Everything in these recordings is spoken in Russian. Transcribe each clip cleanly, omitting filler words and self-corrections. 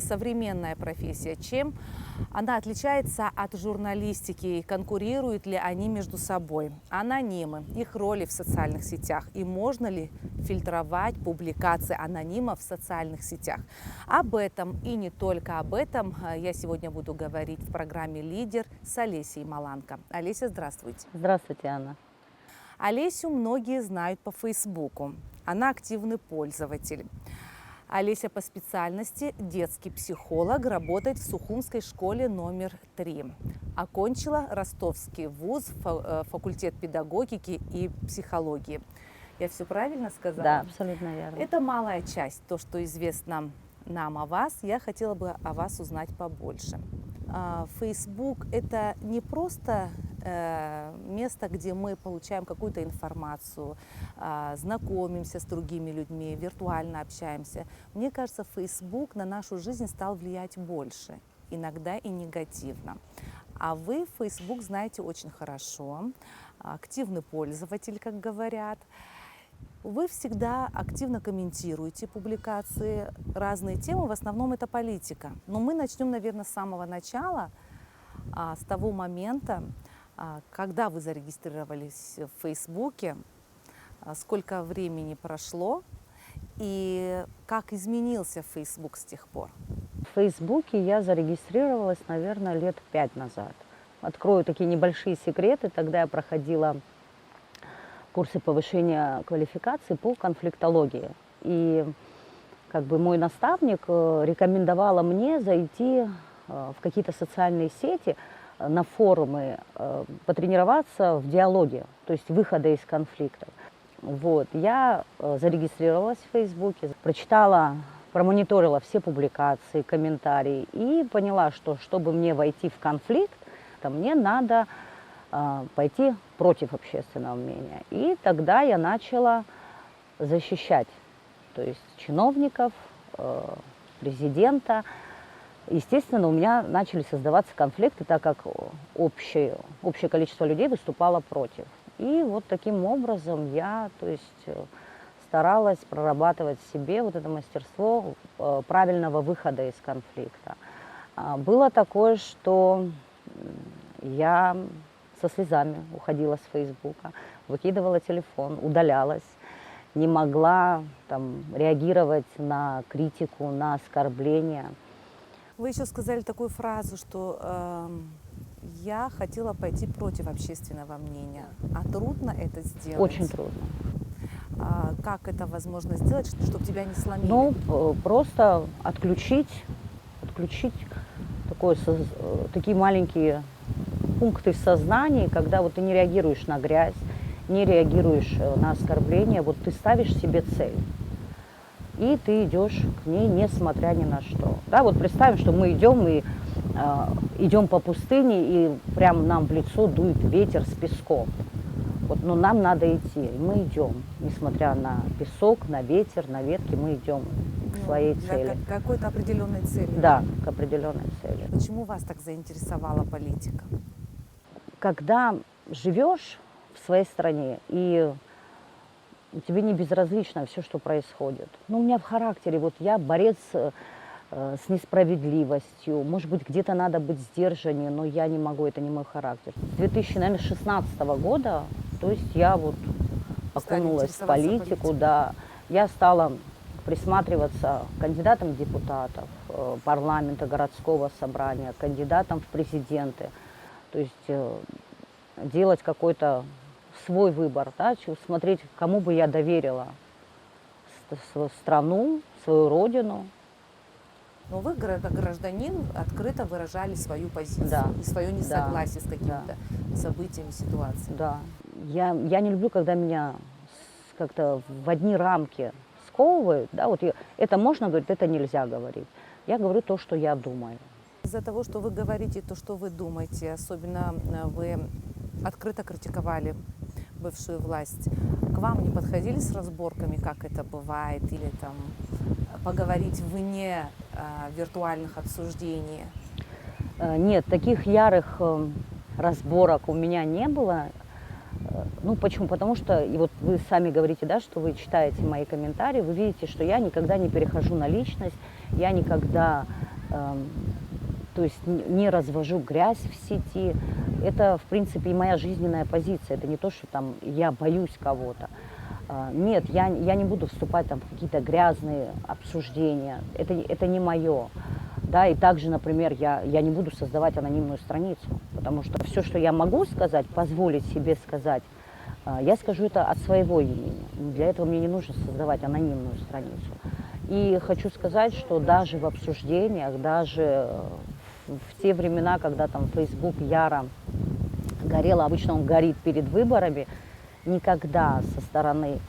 это современная профессия. Чем она отличается от журналистики? Конкурируют ли они между собой? Анонимы, их роли в социальных сетях. И можно ли фильтровать публикации анонимов в социальных сетях? Об этом и не только об этом я сегодня буду говорить в программе «Лидер» с Олесей Маланко. Олеся, здравствуйте. Здравствуйте, Анна. Олесю многие знают по Фейсбуку. Она активный пользователь. Олеся по специальности детский психолог, работает в Сухумской школе номер 3. Окончила Ростовский вуз, факультет педагогики и психологии. Я все правильно сказала? Да, абсолютно верно. Это малая часть, то, что известно нам о вас. Я хотела бы о вас узнать побольше. Facebook – это не просто место, где мы получаем какую-то информацию, знакомимся с другими людьми, виртуально общаемся. Мне кажется, Facebook на нашу жизнь стал влиять больше, иногда и негативно. А вы Facebook знаете очень хорошо, активный пользователь, как говорят. Вы всегда активно комментируете публикации, разные темы, в основном это политика. Но мы начнем, наверное, с самого начала, с того момента, когда вы зарегистрировались в Фейсбуке, сколько времени прошло и как изменился Фейсбук с тех пор. В Фейсбуке я зарегистрировалась, наверное, лет 5 назад. Открою такие небольшие секреты. Тогда я проходила курсы повышения квалификации по конфликтологии. И как бы мой наставник рекомендовала мне зайти в какие-то социальные сети, на форумы, потренироваться в диалоге, то есть выхода из конфликтов. Вот. Я зарегистрировалась в Фейсбуке, прочитала, промониторила все публикации, комментарии и поняла, что чтобы мне войти в конфликт, то мне надо пойти против общественного мнения. И тогда я начала защищать, то есть чиновников, президента. Естественно, у меня начали создаваться конфликты, так как общее количество людей выступало против. И вот таким образом я, то есть, старалась прорабатывать в себе вот это мастерство правильного выхода из конфликта. Было такое, что я со слезами уходила с Фейсбука, выкидывала телефон, удалялась, не могла там реагировать на критику, на оскорбления. Вы еще сказали такую фразу, что я хотела пойти против общественного мнения. А трудно это сделать? Очень трудно. Как это возможно сделать, чтобы тебя не сломили? Ну, просто отключить такие маленькие пункты в сознании, когда вот ты не реагируешь на грязь, не реагируешь на оскорбления, вот ты ставишь себе цель. И ты идешь к ней, несмотря ни на что. Да, вот представим, что мы идем по пустыне, и прямо нам в лицо дует ветер с песком. Вот, но нам надо идти, и мы идем, несмотря на песок, на ветер, на ветки, мы идем к своей цели. К какой-то определенной цели. Да, к определенной цели. Почему вас так заинтересовала политика? Когда живешь в своей стране, и тебе не безразлично все, что происходит. Ну, у меня в характере, вот я борец с несправедливостью. Может быть, где-то надо быть сдержаннее, но я не могу, это не мой характер. С 2016 года, то есть я вот окунулась в политику, да. Я стала присматриваться к кандидатам в депутатов, парламента, городского собрания, кандидатам в президенты. То есть делать какой-то свой выбор, да, смотреть, кому бы я доверила свою страну, свою родину. Но вы, как гражданин, открыто выражали свою позицию, да, и свое несогласие с какими-то событиями, ситуациями. Да. Я не люблю, когда меня как-то в одни рамки сковывают. Да, вот это можно говорить, это нельзя говорить. Я говорю то, что я думаю. Из-за того, что вы говорите то, что вы думаете, особенно вы открыто критиковали бывшую власть, к вам не подходили с разборками, как это бывает, или там поговорить вне виртуальных обсуждений? Нет, таких ярых разборок у меня не было. Ну, почему? Потому что, и вот вы сами говорите, да, что вы читаете мои комментарии, вы видите, что я никогда не перехожу на личность, я никогда то есть не развожу грязь в сети. Это, в принципе, и моя жизненная позиция. Это не то, что там я боюсь кого-то. Нет, я не буду вступать там, в какие-то грязные обсуждения. Это не мое. Да, и также, например, я не буду создавать анонимную страницу, потому что все, что я могу сказать, позволить себе сказать, я скажу это от своего имени. Для этого мне не нужно создавать анонимную страницу. И хочу сказать, что даже в обсуждениях, даже в те времена, когда там Facebook яро горел, обычно он горит перед выборами, никогда со стороны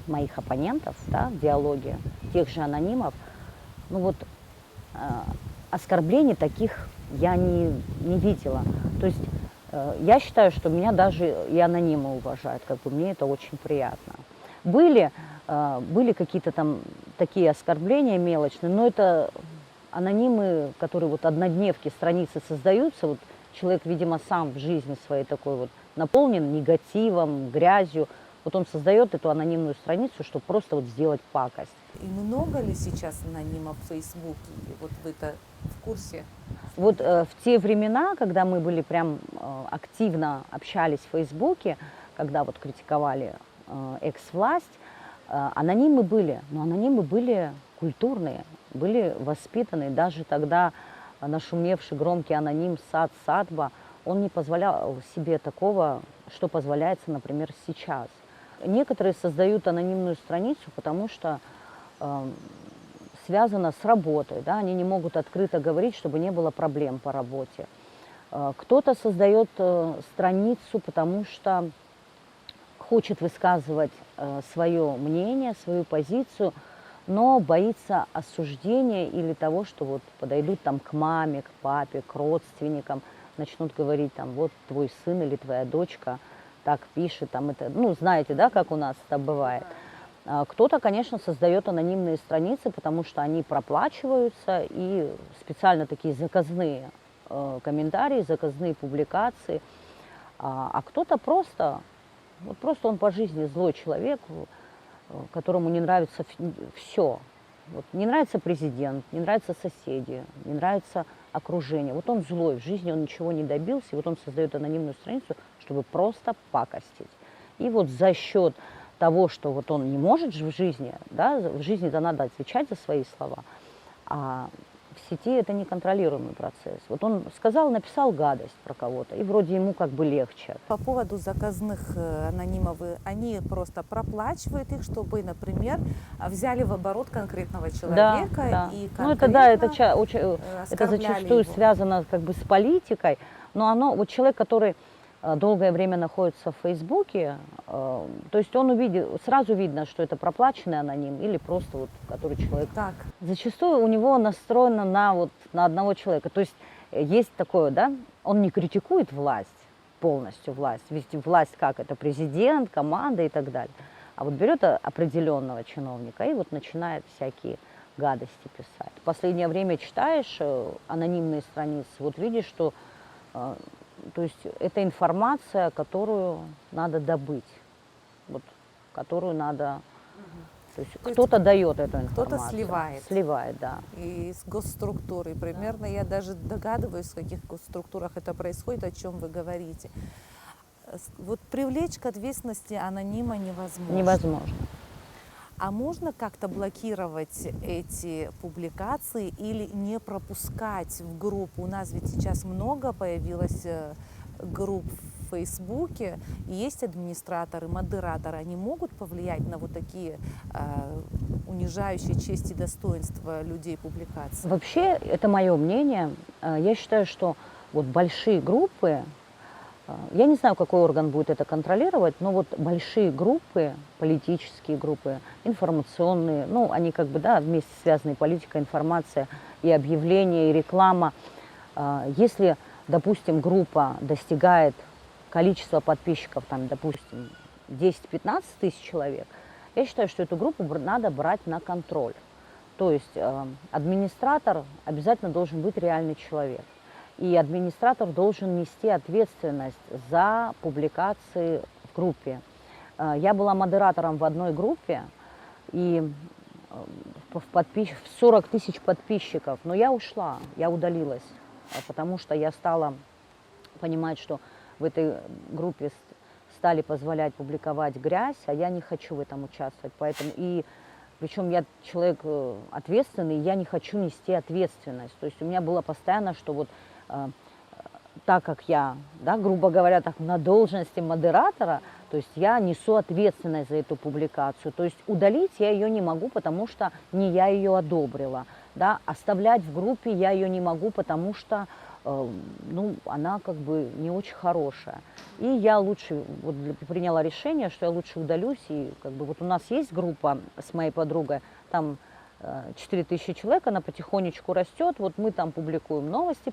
моих оппонентов, да, в диалоге, тех же анонимов, ну вот оскорблений таких я не видела. То есть я считаю, что меня даже и анонимы уважают, как бы мне это очень приятно. Были какие-то там такие оскорбления мелочные, но это анонимы, которые вот однодневки, страницы создаются, вот человек, видимо, сам в жизни своей такой вот наполнен негативом, грязью, вот он создает эту анонимную страницу, чтобы просто вот сделать пакость. И много ли сейчас анонимов в Фейсбуке? Вот вы-то в курсе? Вот в те времена, когда мы были прям активно общались в Фейсбуке, когда вот критиковали экс-власть, анонимы были, но анонимы были культурные, были воспитанные. Даже тогда нашумевший громкий аноним Сад Садба, он не позволял себе такого, что позволяется, например, сейчас. Некоторые создают анонимную страницу, потому что связано с работой, да, они не могут открыто говорить, чтобы не было проблем по работе. Кто-то создает страницу, потому что хочет высказывать свое мнение, свою позицию, но боится осуждения или того, что вот подойдут там к маме, к папе, к родственникам, начнут говорить там, вот твой сын или твоя дочка так пишет, там это, ну, знаете, да, как у нас это бывает. Кто-то, конечно, создает анонимные страницы, потому что они проплачиваются, и специально такие заказные комментарии, заказные публикации. А кто-то просто, вот просто он по жизни злой человек, которому не нравится все. Вот, не нравится президент, не нравятся соседи, не нравится окружение. Вот он злой, в жизни он ничего не добился, и вот он создает анонимную страницу, чтобы просто пакостить. И вот за счет того, что вот он не может же в жизни, да, в жизни-то надо отвечать за свои слова, а в сети это неконтролируемый процесс. Вот он сказал, написал гадость про кого-то, и вроде ему как бы легче. По поводу заказных анонимов, они просто проплачивают их, чтобы, например, взяли в оборот конкретного человека, да. И ну это да, это его. зачастую связано как бы с политикой, но оно, вот человек, который долгое время находится в Фейсбуке, то есть он увидит, сразу видно, что это проплаченный аноним или просто вот, который человек. Так. Зачастую у него настроено на одного человека. То есть есть такое, да, он не критикует власть, полностью власть, ведь власть как, это президент, команда и так далее. А вот берет определенного чиновника и вот начинает всякие гадости писать. В последнее время читаешь анонимные страницы, вот видишь, что то есть это информация, которую надо добыть, вот, которую надо, то есть кто-то дает эту информацию. Кто-то сливает. Сливает, да. Из госструктуры. Примерно я даже догадываюсь, в каких госструктурах это происходит, о чем вы говорите. Вот привлечь к ответственности анонима невозможно. Невозможно. А можно как-то блокировать эти публикации или не пропускать в группу? У нас ведь сейчас много появилось групп в Фейсбуке, и есть администраторы, модераторы. Они могут повлиять на вот такие унижающие честь и достоинство людей публикации? Вообще, это мое мнение. Я считаю, что вот большие группы, я не знаю, какой орган будет это контролировать, но вот большие группы, политические группы, информационные, ну, они как бы, да, вместе связаны, политика, информация и объявления, и реклама. Если, допустим, группа достигает количества подписчиков, там, допустим, 10-15 тысяч человек, я считаю, что эту группу надо брать на контроль. То есть администратор обязательно должен быть реальный человек. И администратор должен нести ответственность за публикации в группе. Я была модератором в одной группе, и, в в 40 тысяч подписчиков. Но я ушла, я удалилась, потому что я стала понимать, что в этой группе стали позволять публиковать грязь, а я не хочу в этом участвовать. Поэтому причем я человек ответственный, я не хочу нести ответственность. То есть у меня было постоянно, что вот так как я, да, грубо говоря, так на должности модератора, то есть я несу ответственность за эту публикацию. То есть удалить я ее не могу, потому что не я ее одобрила. Да? Оставлять в группе я ее не могу, потому что она как бы не очень хорошая. И я лучше приняла решение, что я лучше удалюсь. И как бы вот у нас есть группа с моей подругой, там 4000 человек, она потихонечку растет, вот мы там публикуем новости.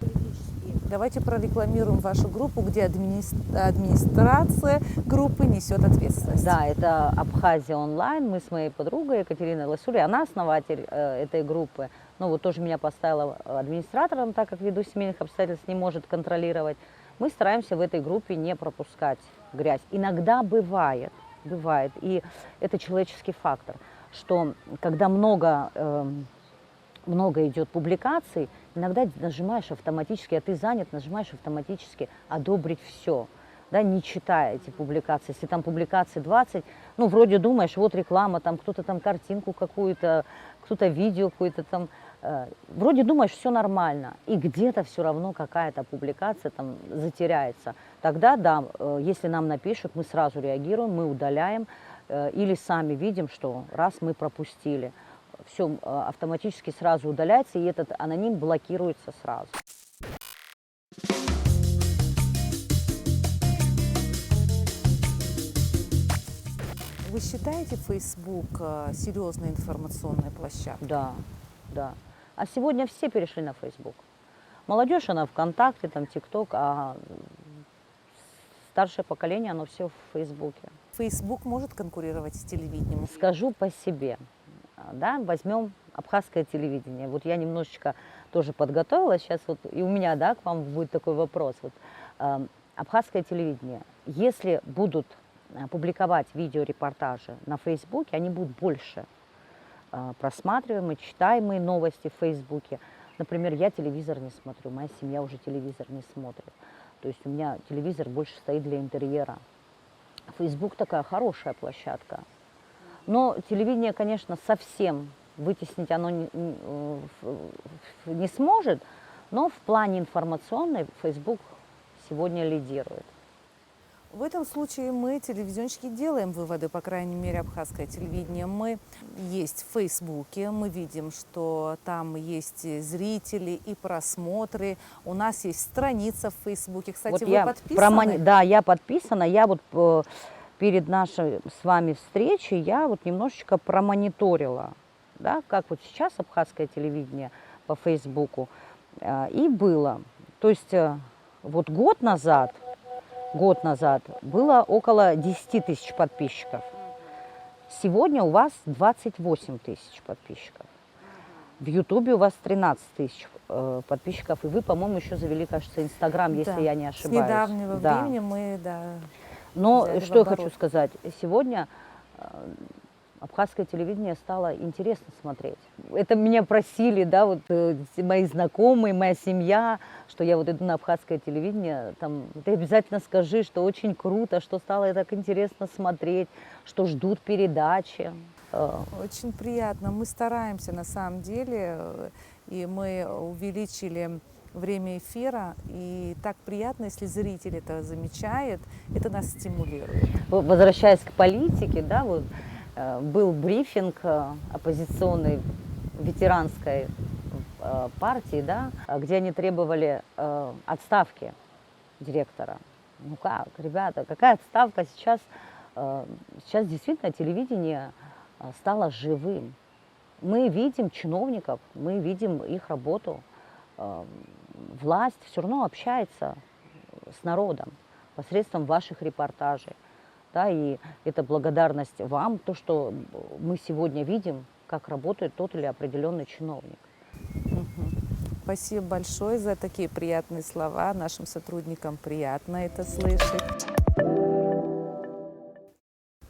Давайте прорекламируем вашу группу, где администрация группы несет ответственность. Да, это Абхазия онлайн. Мы с моей подругой Екатериной Ласулей, она основатель этой группы. Ну вот тоже меня поставила администратором, так как ввиду семейных обстоятельств не может контролировать. Мы стараемся в этой группе не пропускать грязь. Иногда бывает, и это человеческий фактор, что когда много идет публикаций, иногда нажимаешь автоматически, а ты занят, нажимаешь автоматически «одобрить все», да, не читая эти публикации. Если там публикаций 20, ну, вроде думаешь, вот реклама, там кто-то там картинку какую-то, кто-то видео какое-то там, вроде думаешь, все нормально, и где-то все равно какая-то публикация там затеряется. Тогда, да, если нам напишут, мы сразу реагируем, мы удаляем, или сами видим, что раз мы пропустили, все автоматически сразу удаляется, и этот аноним блокируется сразу. Вы считаете Facebook серьезной информационной площадкой? Да, да. А сегодня все перешли на Facebook. Молодежь, она ВКонтакте, там ТикТок, а старшее поколение, оно все в Фейсбуке. Facebook может конкурировать с телевидением? Скажу по себе. Да, возьмем абхазское телевидение. Вот я немножечко тоже подготовилась. Сейчас вот и у меня, да, к вам будет такой вопрос. Вот, абхазское телевидение. Если будут публиковать видеорепортажи на Фейсбуке, они будут больше просматриваемые, читаемые новости в Фейсбуке. Например, я телевизор не смотрю, моя семья уже телевизор не смотрит. То есть у меня телевизор больше стоит для интерьера. Фейсбук такая хорошая площадка. Но телевидение, конечно, совсем вытеснить оно не сможет, но в плане информационной Facebook сегодня лидирует. В этом случае мы, телевизионщики, делаем выводы, по крайней мере, абхазское телевидение. Мы есть в Фейсбуке, мы видим, что там есть зрители и просмотры. У нас есть страница в Фейсбуке. Кстати, Вот вы подписаны? Да, я подписана. Я вот перед нашей с вами встречей я вот немножечко промониторила, да, как вот сейчас абхазское телевидение по Фейсбуку. И было. То есть вот год назад было около 10 тысяч подписчиков. Сегодня у вас 28 тысяч подписчиков. В Ютубе у вас 13 тысяч подписчиков. И вы, по-моему, еще завели, кажется, Инстаграм, если я не ошибаюсь. С недавнего времени мы, Но что я хочу сказать. Сегодня абхазское телевидение стало интересно смотреть. Это меня просили, да, вот мои знакомые, моя семья, что я вот иду на абхазское телевидение, там, ты обязательно скажи, что очень круто, что стало так интересно смотреть, что ждут передачи. Очень приятно. Мы стараемся на самом деле, и мы увеличили время эфира, и так приятно, если зритель это замечает, это нас стимулирует. Возвращаясь к политике, да, вот был брифинг оппозиционной ветеранской партии, да, где они требовали отставки директора. Ну как, ребята, какая отставка сейчас? Сейчас действительно телевидение стало живым. Мы видим чиновников, мы видим их работу. Власть все равно общается с народом посредством ваших репортажей. Да, и это благодарность вам, то, что мы сегодня видим, как работает тот или определенный чиновник. Спасибо большое за такие приятные слова. Нашим сотрудникам приятно это слышать.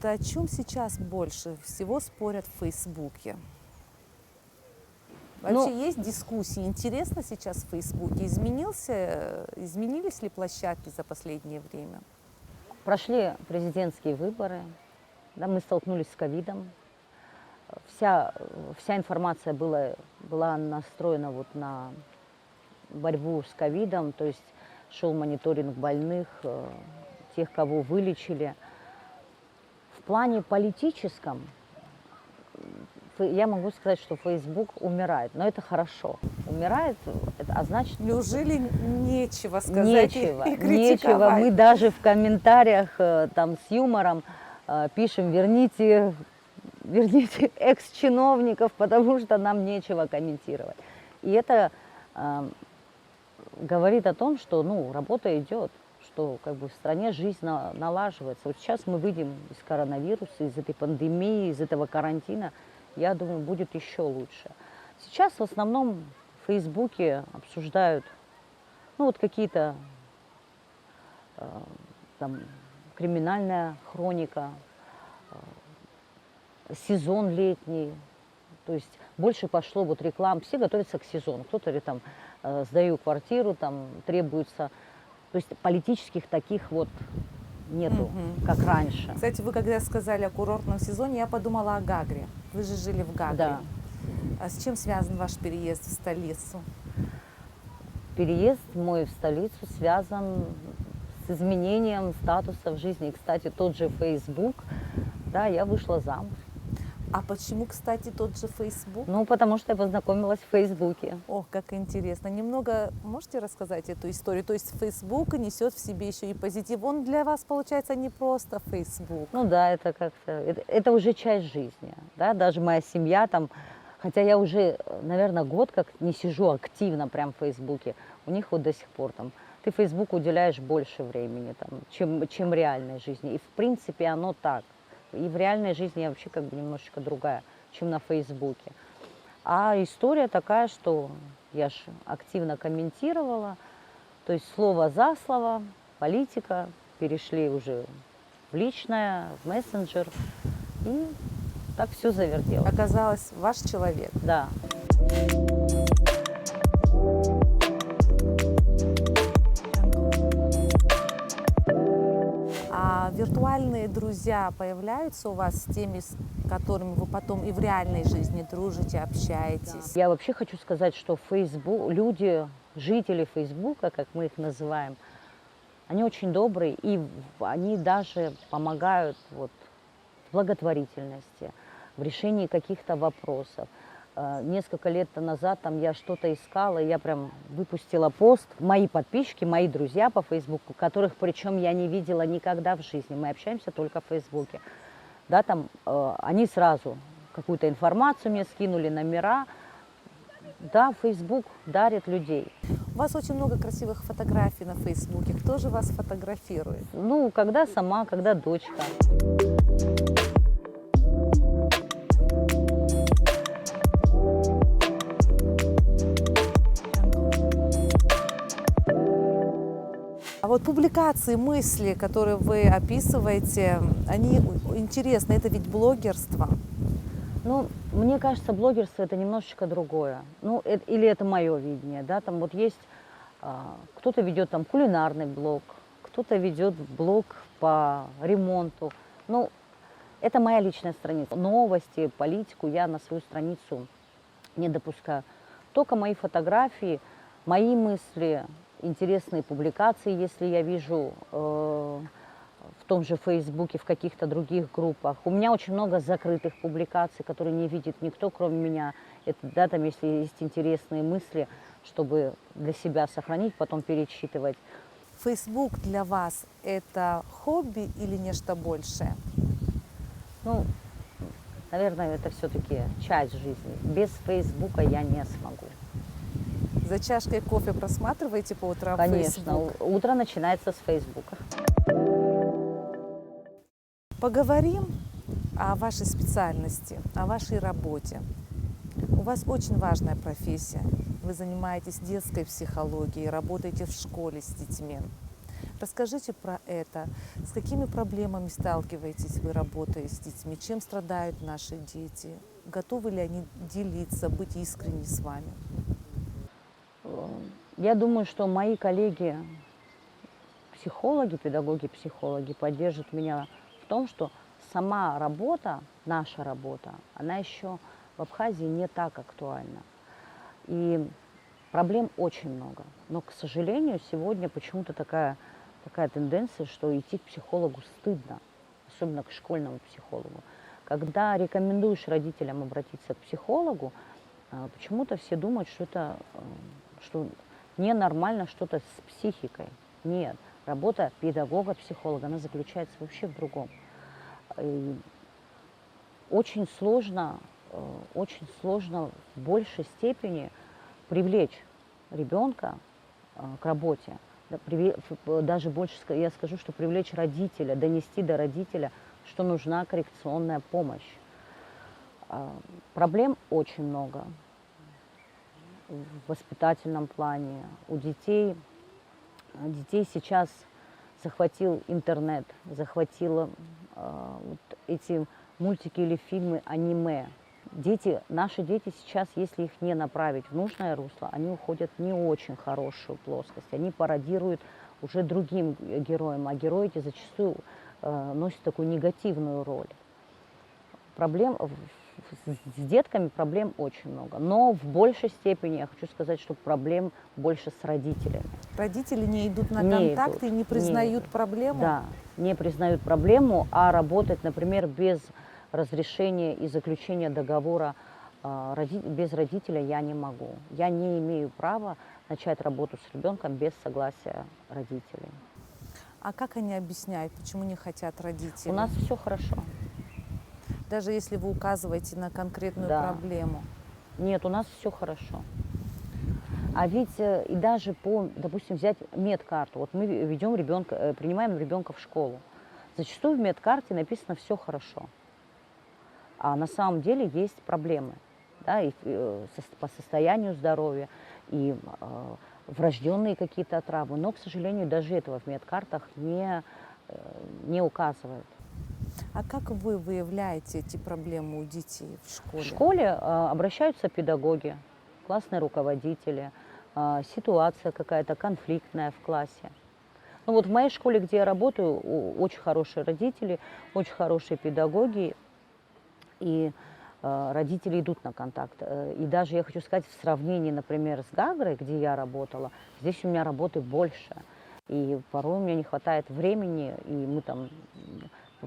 О чем сейчас больше всего спорят в Фейсбуке? Вообще есть дискуссии? Интересно сейчас в Фейсбуке? Изменились ли площадки за последнее время? Прошли президентские выборы, да, мы столкнулись с ковидом. Вся информация была настроена вот на борьбу с ковидом, то есть шел мониторинг больных, тех, кого вылечили. В плане политическом я могу сказать, что Facebook умирает, но это хорошо. Умирает, а значит... Неужели нечего сказать Нечего, и нечего. критиковать? Мы даже в комментариях там с юмором пишем: верните экс-чиновников, потому что нам нечего комментировать. И это говорит о том, что работа идет, что как бы в стране жизнь налаживается. Вот сейчас мы выйдем из коронавируса, из этой пандемии, из этого карантина. Я думаю, будет еще лучше. Сейчас в основном в Фейсбуке обсуждают какие-то там криминальная хроника, сезон летний. То есть больше пошло вот реклам. Все готовятся к сезону. Кто-то там сдаю квартиру, там требуется. То есть политических таких вот нету, как раньше. Кстати, вы когда сказали о курортном сезоне, я подумала о Гагре. Вы же жили в Гагре. Да. А с чем связан ваш переезд в столицу? Переезд мой в столицу связан с изменением статуса в жизни. И, кстати, тот же Facebook, да, я вышла замуж. А почему, кстати, тот же Facebook? Потому что я познакомилась в Фейсбуке. Ох, как интересно. Немного можете рассказать эту историю? То есть Facebook несет в себе еще и позитив. Он для вас, получается, не просто Facebook. Да, это как-то, это уже часть жизни. Да? Даже моя семья там, хотя я уже, наверное, год как не сижу активно прям в Фейсбуке, у них вот до сих пор там, ты Фейсбуку уделяешь больше времени, там, чем реальной жизни. И в принципе оно так. И в реальной жизни я вообще как бы немножечко другая, чем на Фейсбуке. А история такая, что я же активно комментировала, то есть слово за слово, политика, перешли уже в личное, в мессенджер, и так все завертелось. Оказалось, ваш человек. Да. А виртуальные друзья появляются у вас с теми, с которыми вы потом и в реальной жизни дружите, общаетесь? Я вообще хочу сказать, что люди, жители Фейсбука, как мы их называем, они очень добрые, и они даже помогают в благотворительности, в решении каких-то вопросов. Несколько лет назад я что-то искала, я прям выпустила пост. Мои подписчики, мои друзья по Фейсбуку, которых причем я не видела никогда в жизни, мы общаемся только в Фейсбуке. Да, они сразу какую-то информацию мне скинули, номера. Да, Фейсбук дарит людей. У вас очень много красивых фотографий на Фейсбуке. Кто же вас фотографирует? Когда сама, когда дочка. А вот публикации, мысли, которые вы описываете, они интересны. Это ведь блогерство. Мне кажется, блогерство это немножечко другое. Или это мое видение. Да? Там есть, кто-то ведет кулинарный блог, кто-то ведет блог по ремонту. Это моя личная страница. Новости, политику я на свою страницу не допускаю. Только мои фотографии, мои мысли, интересные публикации, если я вижу в том же Фейсбуке, в каких-то других группах. У меня очень много закрытых публикаций, которые не видит никто, кроме меня. Это, если есть интересные мысли, чтобы для себя сохранить, потом перечитывать. Фейсбук для вас – это хобби или нечто большее? Наверное, это все-таки часть жизни. Без Фейсбука я не смогу. За чашкой кофе просматриваете по утрам Конечно, Facebook? утро начинается с Фейсбука. Поговорим о вашей специальности, о вашей работе. У вас очень важная профессия. Вы занимаетесь детской психологией, работаете в школе с детьми. Расскажите про это. С какими проблемами сталкиваетесь вы, работая с детьми? Чем страдают наши дети? готовы ли они делиться, быть искренни с вами? Я думаю, что мои коллеги, психологи, педагоги-психологи поддержат меня в том, что сама работа, наша работа, она еще в Абхазии не так актуальна. И проблем очень много. Но, к сожалению, сегодня почему-то такая тенденция, что идти к психологу стыдно, особенно к школьному психологу. Когда рекомендуешь родителям обратиться к психологу, почему-то все думают, что это что ненормально что-то с психикой. Нет, работа педагога-психолога, она заключается вообще в другом. И очень сложно, очень сложно в большей степени привлечь ребенка к работе. Даже больше я скажу, что привлечь родителя, донести до родителя, что нужна коррекционная помощь. Проблем очень много в воспитательном плане. У детей сейчас захватил интернет, захватило вот эти мультики или фильмы, аниме. Наши дети сейчас, если их не направить в нужное русло, они уходят в не очень хорошую плоскость. Они пародируют уже другим героям, а герои эти зачастую носят такую негативную роль. С детками проблем очень много, но в большей степени я хочу сказать, что проблем больше с родителями. Родители не идут на Не контакт идут, и не признают проблему? Да, не признают проблему, а работать, например, без разрешения и заключения договора без родителя я не могу. Я не имею права начать работу с ребенком без согласия родителей. А как они объясняют, почему не хотят родители? У нас все хорошо. Даже если вы указываете на конкретную проблему? Нет, у нас все хорошо. А ведь и даже допустим, взять медкарту. Вот мы ведем ребенка, принимаем ребенка в школу. Зачастую в медкарте написано все хорошо. А на самом деле есть проблемы, да, и по состоянию здоровья, и врожденные какие-то травмы. Но, к сожалению, даже этого в медкартах не указывают. А как вы выявляете эти проблемы у детей в школе? В школе обращаются педагоги, классные руководители, ситуация какая-то конфликтная в классе. Ну вот в моей школе, где я работаю, очень хорошие родители, очень хорошие педагоги, и родители идут на контакт. И даже, я хочу сказать, в сравнении, например, с Гагрой, где я работала, здесь у меня работы больше. И порой у меня не хватает времени, и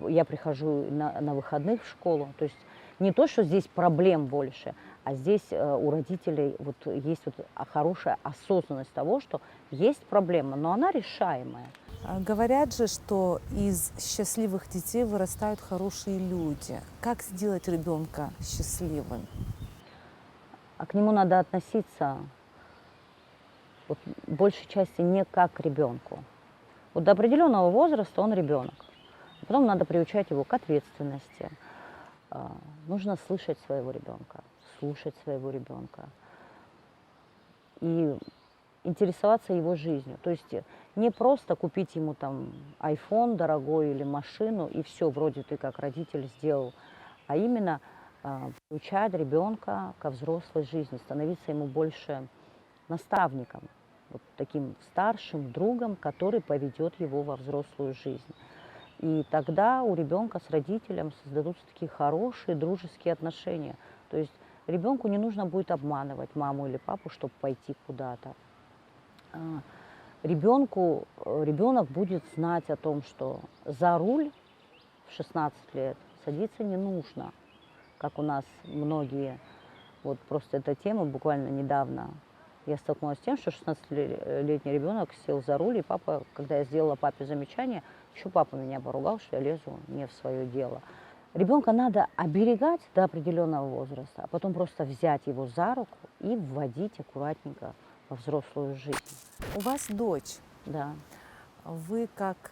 я прихожу на выходных в школу. То есть не то, что здесь проблем больше, а здесь у родителей вот есть вот хорошая осознанность того, что есть проблема, но она решаемая. Говорят же, что из счастливых детей вырастают хорошие люди. Как сделать ребенка счастливым? А к нему надо относиться вот, большей части не как к ребенку. Вот до определенного возраста он ребенок. Потом надо приучать его к ответственности. Нужно слышать своего ребенка, слушать своего ребенка и интересоваться его жизнью. То есть не просто купить ему там iPhone дорогой или машину, и все, вроде ты как родитель сделал, а именно приучать ребенка ко взрослой жизни, становиться ему больше наставником, вот таким старшим другом, который поведет его во взрослую жизнь. И тогда у ребенка с родителем создадутся такие хорошие дружеские отношения. То есть ребенку не нужно будет обманывать маму или папу, чтобы пойти куда-то. Ребенок будет знать о том, что за руль в 16 лет садиться не нужно, как у нас многие. Вот просто эта тема буквально недавно. Я столкнулась с тем, что 16-летний ребенок сел за руль, и папа, когда я сделала папе замечание, еще папа меня поругал, что я лезу не в свое дело. Ребенка надо оберегать до определенного возраста, а потом просто взять его за руку и вводить аккуратненько во взрослую жизнь. У вас дочь. Да. Вы, как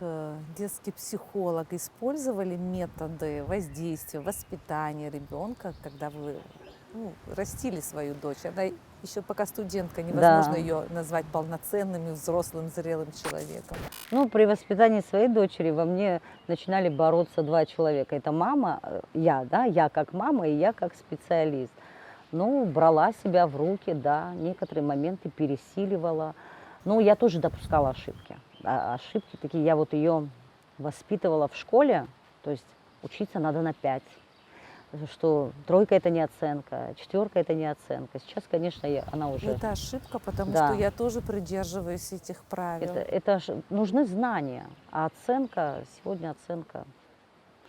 детский психолог, использовали методы воздействия, воспитания ребенка, когда вы ну, растили свою дочь. Она еще пока студентка, невозможно ее назвать полноценным и взрослым, зрелым человеком. Ну, при воспитании своей дочери во мне начинали бороться два человека. Это мама, я, да, я как мама и я как специалист. Ну, брала себя в руки, да, некоторые моменты пересиливала. Ну, я тоже допускала ошибки. Ошибки такие, я вот ее воспитывала в школе, то есть учиться надо на 5. Что тройка это не оценка, четверка это не оценка. Сейчас, конечно, она уже... Это ошибка, потому Да. что я тоже придерживаюсь этих правил. Нужны знания, а оценка, сегодня оценка.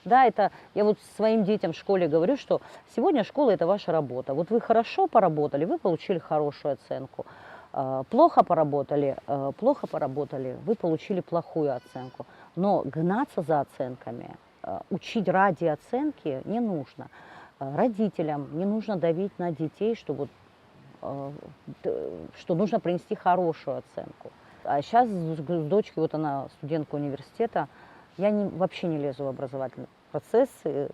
Да, это я вот своим детям в школе говорю, что сегодня школа это ваша работа. Вот вы хорошо поработали, вы получили хорошую оценку. Плохо поработали, вы получили плохую оценку. Но гнаться за оценками, учить ради оценки не нужно. Родителям не нужно давить на детей, что нужно принести хорошую оценку. А сейчас с дочкой, вот она студентка университета, я вообще не лезу в образовательный процесс.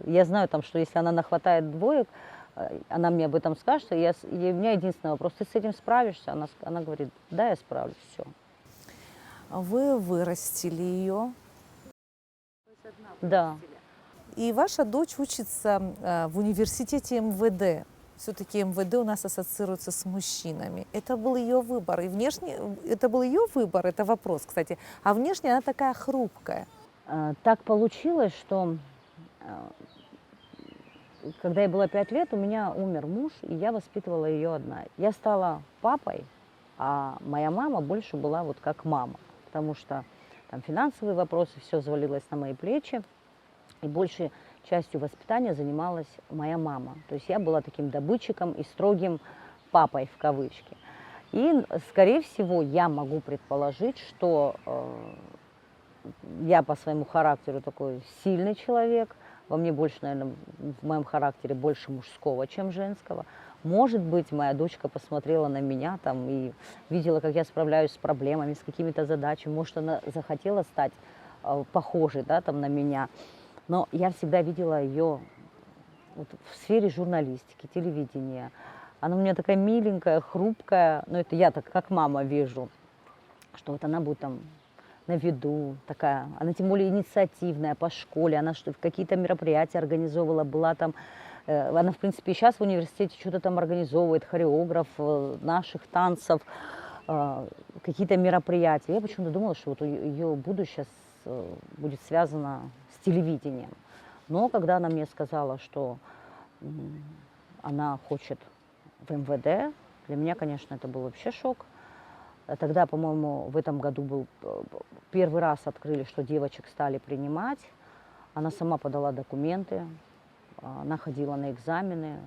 Я знаю, там, что если она нахватает двоек, она мне об этом скажет, и у меня единственный вопрос: ты с этим справишься? Она говорит: да, я справлюсь, все. Вы вырастили ее. Да. И ваша дочь учится в университете МВД. Все-таки МВД у нас ассоциируется с мужчинами. Это был ее выбор. И внешне это был ее выбор, это вопрос, кстати. А внешне она такая хрупкая. Так получилось, что когда ей было 5 лет, у меня умер муж, и я воспитывала ее одна. Я стала папой, а моя мама больше была вот как мама, потому что там финансовые вопросы, все завалилось на мои плечи, и большей частью воспитания занималась моя мама. То есть я была таким добытчиком и строгим папой в кавычки. И, скорее всего, я могу предположить, что я по своему характеру такой сильный человек, во мне больше, наверное, в моем характере больше мужского, чем женского. Может быть, моя дочка посмотрела на меня там и видела, как я справляюсь с проблемами, с какими-то задачами. Может, она захотела стать похожей, да, там, на меня. Но я всегда видела ее вот в сфере журналистики, телевидения. Она у меня такая миленькая, хрупкая, но это я так как мама вижу, что вот она будет там на виду, такая, она тем более инициативная по школе, она какие-то мероприятия организовывала, была там, она, в принципе, и сейчас в университете что-то там организовывает, хореограф наших танцев, какие-то мероприятия. Я почему-то думала, что вот ее будущее будет связано с телевидением. Но когда она мне сказала, что она хочет в МВД, для меня, конечно, это был вообще шок. Тогда, по-моему, в этом году был первый раз открыли, что девочек стали принимать. Она сама подала документы, она ходила на экзамены.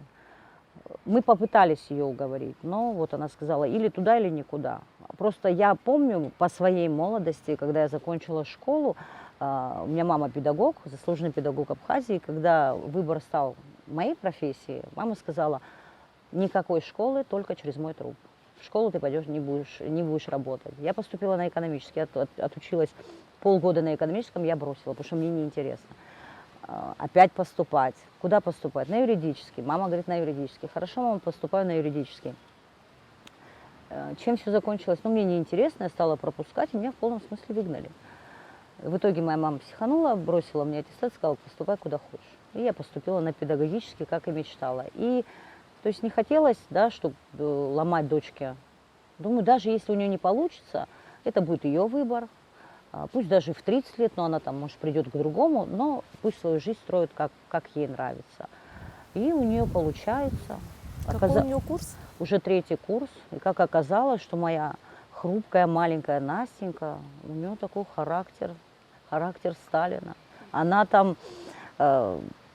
Мы попытались ее уговорить, но вот она сказала: или туда, или никуда. Просто я помню по своей молодости, когда я закончила школу, у меня мама педагог, заслуженный педагог Абхазии, когда выбор стал моей профессии, мама сказала: никакой школы, только через мой труп. В школу ты пойдешь, не будешь работать. Я поступила на экономический, отучилась полгода на экономическом, я бросила, потому что мне неинтересно. Опять поступать. Куда поступать? На юридический. Мама говорит: на юридический. Хорошо, мама, поступаю на юридический. Чем все закончилось? Ну, мне неинтересно, я стала пропускать, и меня в полном смысле выгнали. В итоге моя мама психанула, бросила мне аттестат, сказала: поступай куда хочешь. И я поступила на педагогический, как и мечтала. И то есть не хотелось, да, чтобы ломать дочке. Думаю, даже если у нее не получится, это будет ее выбор. Пусть даже в 30 лет, но она там, может, придет к другому, но пусть свою жизнь строит, как ей нравится. И у нее получается. Какой у нее курс? Уже 3-й курс. И как оказалось, что моя хрупкая маленькая Настенька, у нее такой характер Сталина. Она там...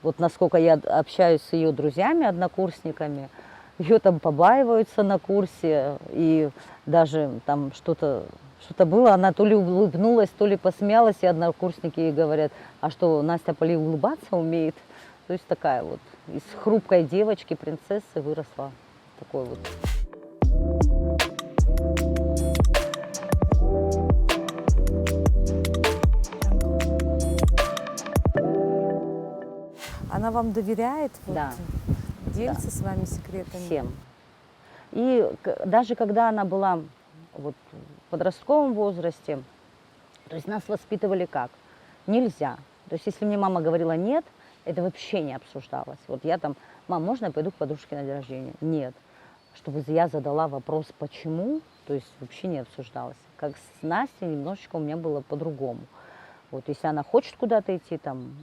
Вот насколько я общаюсь с ее друзьями, однокурсниками, ее там побаиваются на курсе, и даже там что-то было, она то ли улыбнулась, то ли посмеялась, и однокурсники ей говорят: а что, Настя Поли улыбаться умеет? То есть такая вот из хрупкой девочки, принцессы выросла такой вот. Она вам доверяет? Да. делится с вами секретами? Всем. И даже когда она была вот в подростковом возрасте, то есть нас воспитывали как? Нельзя. То есть если мне мама говорила нет, это вообще не обсуждалось. Вот я там, мам, можно я пойду к подружке на день рождения? Нет. Чтобы я задала вопрос почему, то есть вообще не обсуждалось. Как с Настей немножечко у меня было по-другому. Вот если она хочет куда-то идти, там,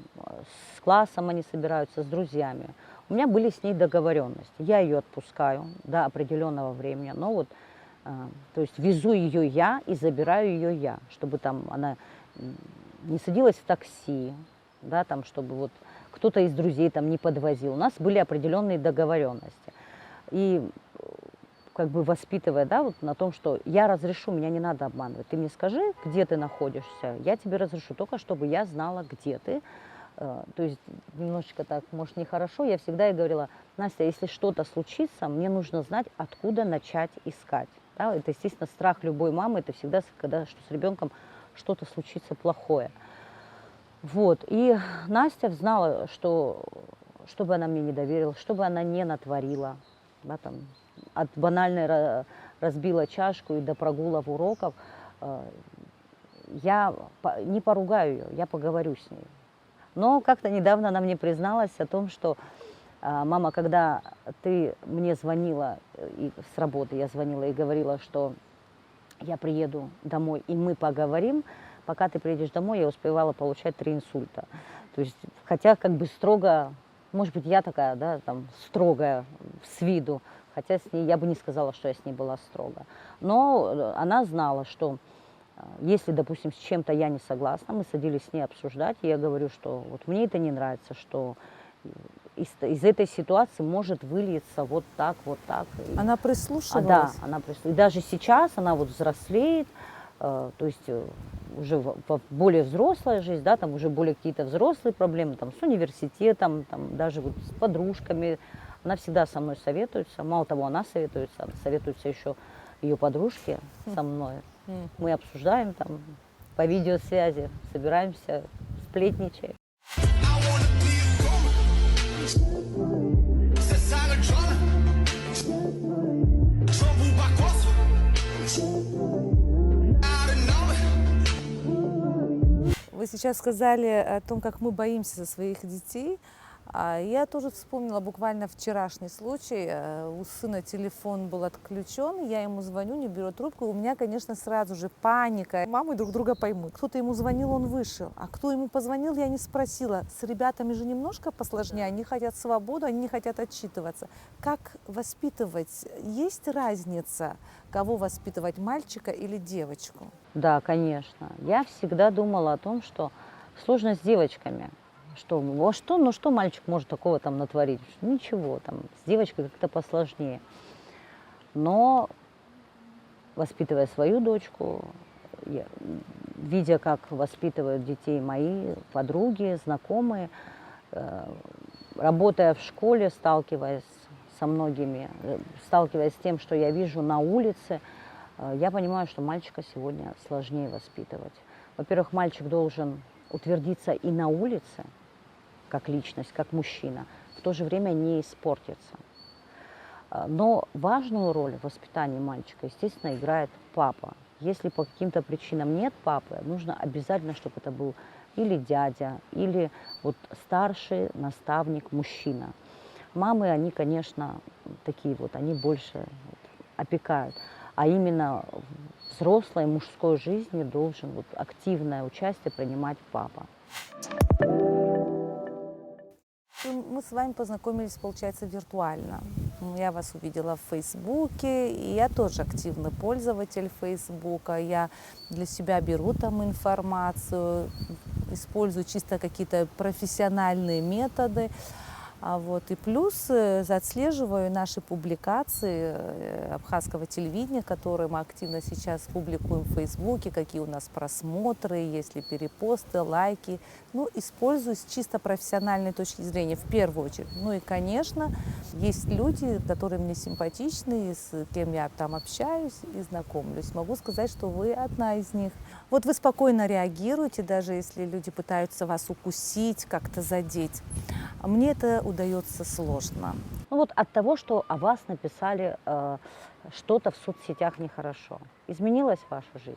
с классом они собираются, с друзьями, у меня были с ней договоренности. Я ее отпускаю до определенного времени, но вот, то есть везу ее я и забираю ее я, чтобы там она не садилась в такси, да, там, чтобы вот кто-то из друзей там не подвозил. У нас были определенные договоренности. И как бы воспитывая, да, вот на том, что я разрешу, меня не надо обманывать. Ты мне скажи, где ты находишься, я тебе разрешу, только чтобы я знала, где ты. То есть немножечко так, может, нехорошо. Я всегда ей говорила, Настя, если что-то случится, мне нужно знать, откуда начать искать. Да, это, естественно, страх любой мамы, это всегда, когда что с ребенком что-то случится плохое. Вот, и Настя знала, что бы она мне не доверила, что бы она не натворила, да, там, от банальной разбила чашку и до прогулов уроков, я не поругаю ее, я поговорю с ней. Но как-то недавно она мне призналась о том, что мама, когда ты мне звонила с работы, я звонила и говорила, что я приеду домой и мы поговорим, пока ты приедешь домой, я успевала получать 3 инсульта. То есть, хотя как бы строго, может быть, я такая, да, там, строгая с виду, хотя с ней, я бы не сказала, что я с ней была строго. Но она знала, что если, допустим, с чем-то я не согласна, мы садились с ней обсуждать, и я говорю, что вот мне это не нравится, что из этой ситуации может выльется вот так, вот так. Она прислушивалась? Да, она прислушивалась. И даже сейчас она вот взрослеет, то есть уже более взрослая жизнь, да, там уже более какие-то взрослые проблемы, там, с университетом, там, даже вот с подружками. Она всегда со мной советуется. Мало того, она советуется еще ее подружки со мной. Мы обсуждаем там по видеосвязи, собираемся, сплетничаем. Вы сейчас сказали о том, как мы боимся за своих детей. Я тоже вспомнила буквально вчерашний случай. У сына телефон был отключен, я ему звоню, не берет трубку. У меня, конечно, сразу же паника. Мамы друг друга поймут. Кто-то ему звонил, он вышел. А кто ему позвонил, я не спросила. С ребятами же немножко посложнее. Они хотят свободу, они не хотят отчитываться. Как воспитывать? Есть разница, кого воспитывать, мальчика или девочку? Да, конечно. Я всегда думала о том, что сложно с девочками. Что мальчик может такого там натворить? Ничего, там, с девочкой как-то посложнее. Но, воспитывая свою дочку, видя, как воспитывают детей мои подруги, знакомые, работая в школе, сталкиваясь со многими, сталкиваясь с тем, что я вижу на улице, я понимаю, что мальчика сегодня сложнее воспитывать. Во-первых, мальчик должен утвердиться и на улице, как личность, как мужчина, в то же время не испортиться. Но важную роль в воспитании мальчика, естественно, играет папа. Если по каким-то причинам нет папы, нужно обязательно, чтобы это был или дядя, или вот старший наставник, мужчина. Мамы, они, конечно, такие вот, они больше опекают. А именно в взрослой мужской жизни должен вот активное участие принимать папа. Мы с вами познакомились, получается, виртуально. Я вас увидела в Фейсбуке, и я тоже активный пользователь Фейсбука. Я для себя беру там информацию, использую чисто какие-то профессиональные методы. И плюс отслеживаю наши публикации абхазского телевидения, которые мы активно сейчас публикуем в Фейсбуке, какие у нас просмотры, есть ли перепосты, лайки. Использую с чисто профессиональной точки зрения в первую очередь. И, конечно, есть люди, которые мне симпатичны, с кем я там общаюсь и знакомлюсь. Могу сказать, что вы одна из них. Вот вы спокойно реагируете, даже если люди пытаются вас укусить, как-то задеть. Мне это удается сложно. Ну вот от того, что о вас написали что-то в соцсетях нехорошо. Изменилась ваша жизнь?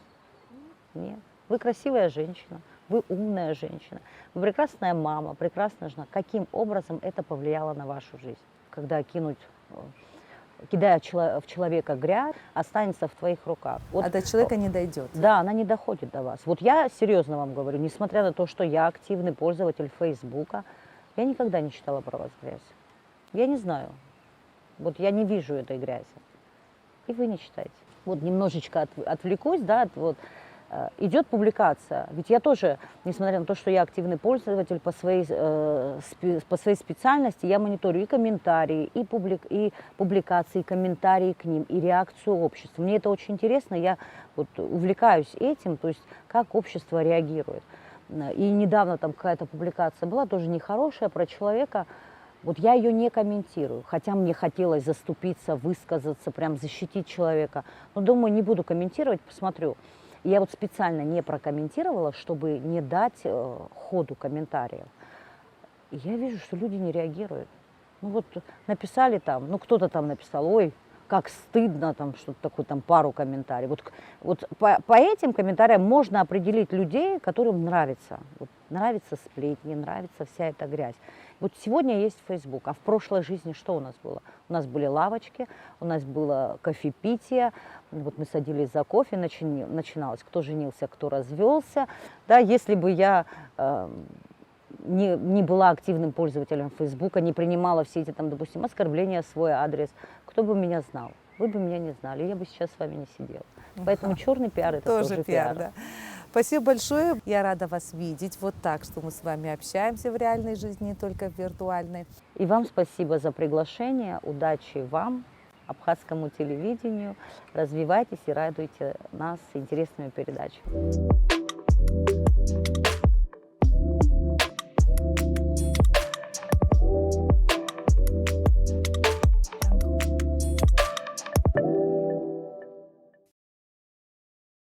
Нет. Вы красивая женщина, вы умная женщина, вы прекрасная мама, прекрасная жена. Каким образом это повлияло на вашу жизнь? Когда кидая в человека грязь, останется в твоих руках. Вот, А до человека не дойдет. да, она не доходит до вас. Вот я серьезно вам говорю, несмотря на то, что я активный пользователь Фейсбука, я никогда не читала про вас грязь. Я не знаю. Вот я не вижу этой грязи. И вы не читаете. Вот немножечко отвлекусь, да, идет публикация. Ведь я тоже, несмотря на то, что я активный пользователь по своей специальности, я мониторю и комментарии, и публикации, и комментарии к ним, и реакцию общества. Мне это очень интересно, я вот увлекаюсь этим, то есть как общество реагирует. И недавно там какая-то публикация была, тоже нехорошая, про человека. Вот я ее не комментирую, хотя мне хотелось заступиться, высказаться, прям защитить человека. Но думаю, не буду комментировать, посмотрю. И я вот специально не прокомментировала, чтобы не дать ходу комментариев. И я вижу, что люди не реагируют. Ну вот написали там, ну кто-то там написал, ой, как стыдно, там что-то такое, там пару комментариев. Вот по этим комментариям можно определить людей, которым нравится. Вот, нравятся сплетни, нравится вся эта грязь. Вот сегодня есть Facebook, а в прошлой жизни что у нас было? У нас были лавочки, у нас было кофепитие, вот мы садились за кофе, начиналось, кто женился, кто развелся. Да, если бы я не была активным пользователем Фейсбука, не принимала все эти, там, допустим, оскорбления в свой адрес, кто бы меня знал? Вы бы меня не знали, я бы сейчас с вами не сидела. Поэтому черный пиар – это тоже пиар. Да. Спасибо большое. Я рада вас видеть вот так, что мы с вами общаемся в реальной жизни, не только в виртуальной. И вам спасибо за приглашение. Удачи вам, абхазскому телевидению. Развивайтесь и радуйте нас интересными передачами.